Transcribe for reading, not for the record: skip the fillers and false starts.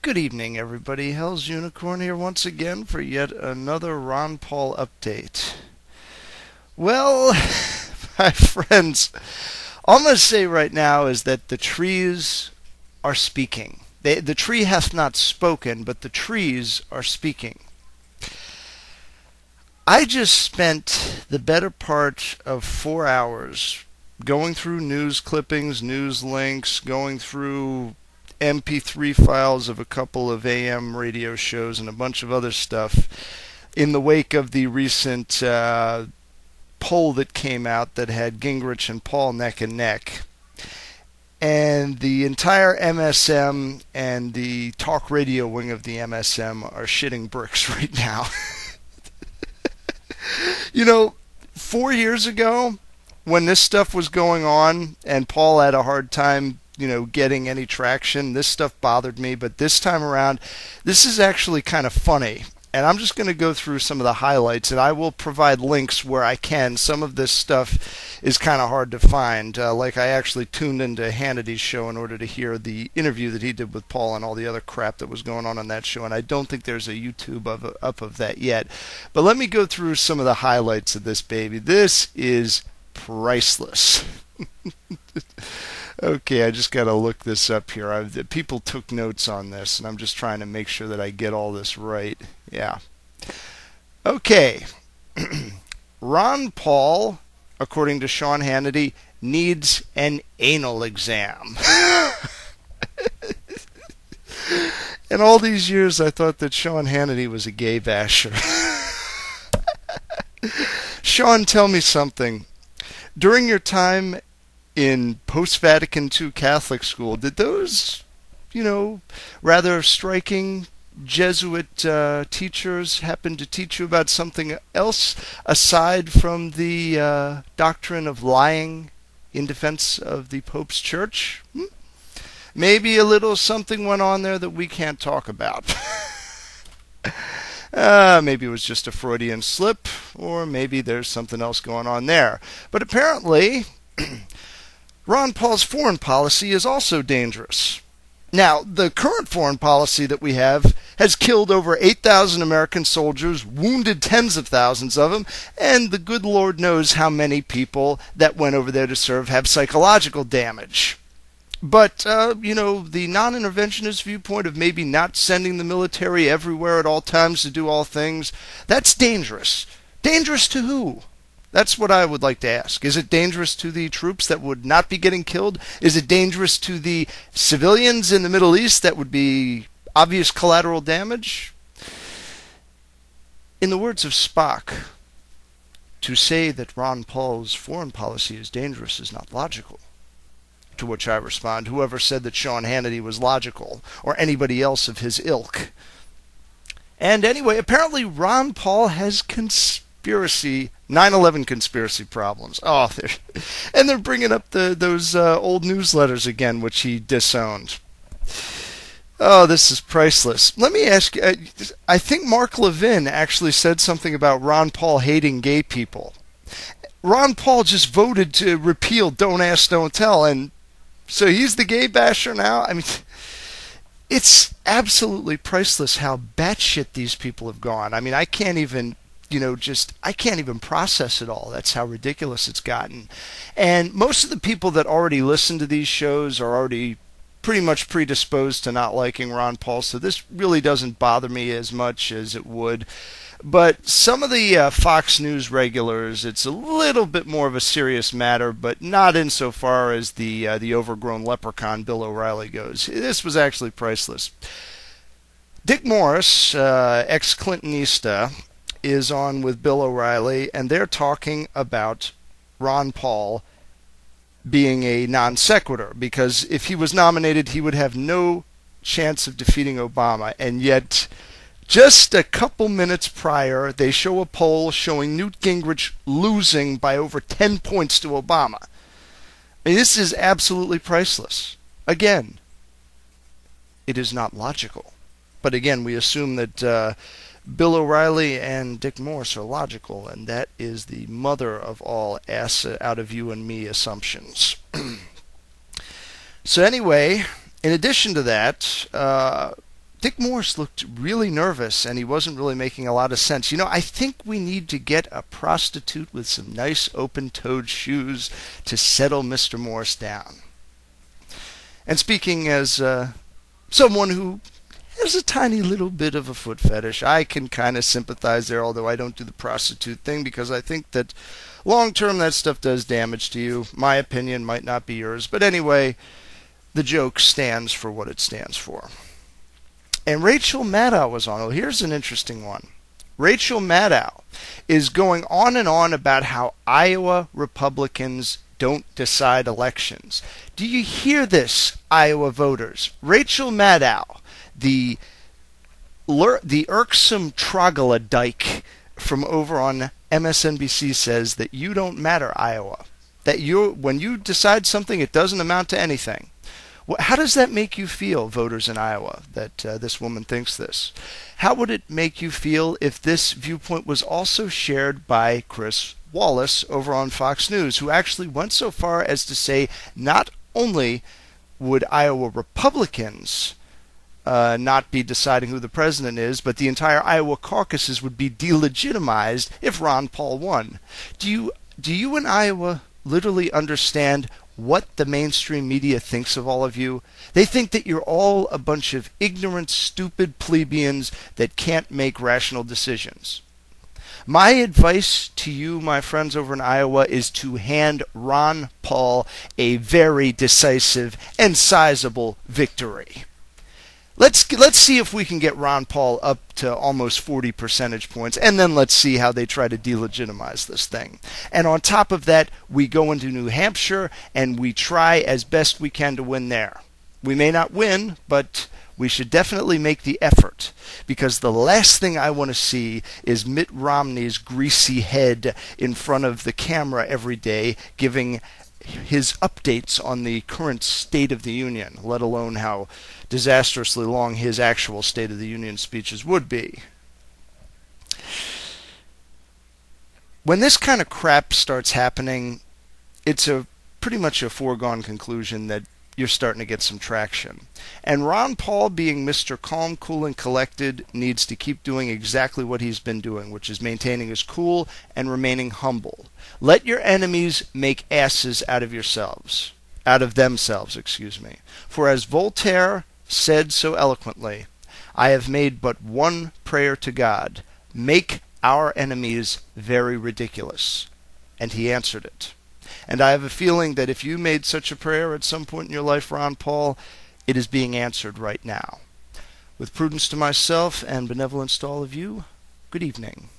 Good evening, everybody. Hell's Unicorn here once again for yet another Ron Paul update. Well, my friends, all I'm going to say right now is that the trees are speaking. The tree hath not spoken, but the trees are speaking. I just spent the better part of 4 hours going through news clippings, news links, going through MP3 files of a couple of AM radio shows and a bunch of other stuff in the wake of the recent poll that came out that had Gingrich and Paul neck and neck. And the entire MSM and the talk radio wing of the MSM are shitting bricks right now. You know, 4 years ago, when this stuff was going on and Paul had a hard time getting any traction, this stuff bothered me, but this time around, this is actually kind of funny. And I'm just going to go through some of the highlights, and I will provide links where I can. Some of this stuff is kind of hard to find. Like I actually tuned into Hannity's show in order to hear the interview that he did with Paul and all the other crap that was going on that show, and I don't think there's a YouTube up of that yet. But let me go through some of the highlights of this baby. This is priceless. Okay, I just got to look this up here. People took notes on this, and I'm just trying to make sure that I get all this right. Yeah. Okay. Ron Paul, according to Sean Hannity, needs an anal exam. And all these years I thought that Sean Hannity was a gay basher. Sean, tell me something. During your time in post-Vatican II Catholic school, did those, rather striking Jesuit teachers happen to teach you about something else aside from the doctrine of lying in defense of the Pope's church? Maybe a little something went on there that we can't talk about. Maybe it was just a Freudian slip, or maybe there's something else going on there. But apparently Ron Paul's foreign policy is also dangerous. Now, the current foreign policy that we have has killed over 8,000 American soldiers, wounded tens of thousands of them, and the good Lord knows how many people that went over there to serve have psychological damage. But, the non-interventionist viewpoint of maybe not sending the military everywhere at all times to do all things, that's dangerous. Dangerous to who? That's what I would like to ask. Is it dangerous to the troops that would not be getting killed? Is it dangerous to the civilians in the Middle East that would be obvious collateral damage? In the words of Spock, to say that Ron Paul's foreign policy is dangerous is not logical. To which I respond, whoever said that Sean Hannity was logical, or anybody else of his ilk. And anyway, apparently Ron Paul has 9/11 conspiracy problems. Oh, and they're bringing up those old newsletters again, which he disowned. Oh, this is priceless. Let me ask you, I think Mark Levin actually said something about Ron Paul hating gay people. Ron Paul just voted to repeal Don't Ask, Don't Tell, and so he's the gay basher now? I mean, it's absolutely priceless how batshit these people have gone. I mean, I can't even I can't even process it all. That's how ridiculous it's gotten. And most of the people that already listen to these shows are already pretty much predisposed to not liking Ron Paul, so this really doesn't bother me as much as it would. But some of the Fox News regulars, it's a little bit more of a serious matter, but not insofar as the overgrown leprechaun Bill O'Reilly goes. This was actually priceless. Dick Morris, ex-Clintonista, is on with Bill O'Reilly, and they're talking about Ron Paul being a non sequitur, because if he was nominated, he would have no chance of defeating Obama, and yet just a couple minutes prior, they show a poll showing Newt Gingrich losing by over 10 points to Obama. I mean, this is absolutely priceless. Again, it is not logical. But again, we assume that Bill O'Reilly and Dick Morris are logical, and that is the mother of all ass out of you and me assumptions. So anyway, in addition to that, Dick Morse looked really nervous, and he wasn't really making a lot of sense. I think we need to get a prostitute with some nice open-toed shoes to settle Mr. Morse down. And speaking as someone who has a tiny little bit of a foot fetish, I can kind of sympathize there, although I don't do the prostitute thing, because I think that long-term that stuff does damage to you. My opinion might not be yours, but anyway, the joke stands for what it stands for. And Rachel Maddow was on. Well, here's an interesting one. Rachel Maddow is going on and on about how Iowa Republicans don't decide elections. Do you hear this, Iowa voters? Rachel Maddow, the irksome troglodyte from over on MSNBC, says that you don't matter, Iowa. That when you decide something, it doesn't amount to anything. How does that make you feel, voters in Iowa, that this woman thinks this? How would it make you feel if this viewpoint was also shared by Chris Wallace over on Fox News, who actually went so far as to say not only would Iowa Republicans not be deciding who the president is, but the entire Iowa caucuses would be delegitimized if Ron Paul won? Do you in Iowa literally understand what the mainstream media thinks of all of you? They think that you're all a bunch of ignorant, stupid plebeians that can't make rational decisions. My advice to you, my friends over in Iowa, is to hand Ron Paul a very decisive and sizable victory. Let's see if we can get Ron Paul up to almost 40 percentage points, and then let's see how they try to delegitimize this thing. And on top of that, we go into New Hampshire, and we try as best we can to win there. We may not win, but we should definitely make the effort, because the last thing I want to see is Mitt Romney's greasy head in front of the camera every day giving his updates on the current State of the Union, let alone how disastrously long his actual State of the Union speeches would be. When this kind of crap starts happening, it's pretty much a foregone conclusion that you're starting to get some traction. And Ron Paul, being Mr. Calm, Cool, and Collected, needs to keep doing exactly what he's been doing, which is maintaining his cool and remaining humble. Let your enemies make asses out of themselves. For as Voltaire said so eloquently, I have made but one prayer to God: make our enemies very ridiculous. And he answered it. And I have a feeling that if you made such a prayer at some point in your life, Ron Paul, it is being answered right now. With prudence to myself and benevolence to all of you, good evening.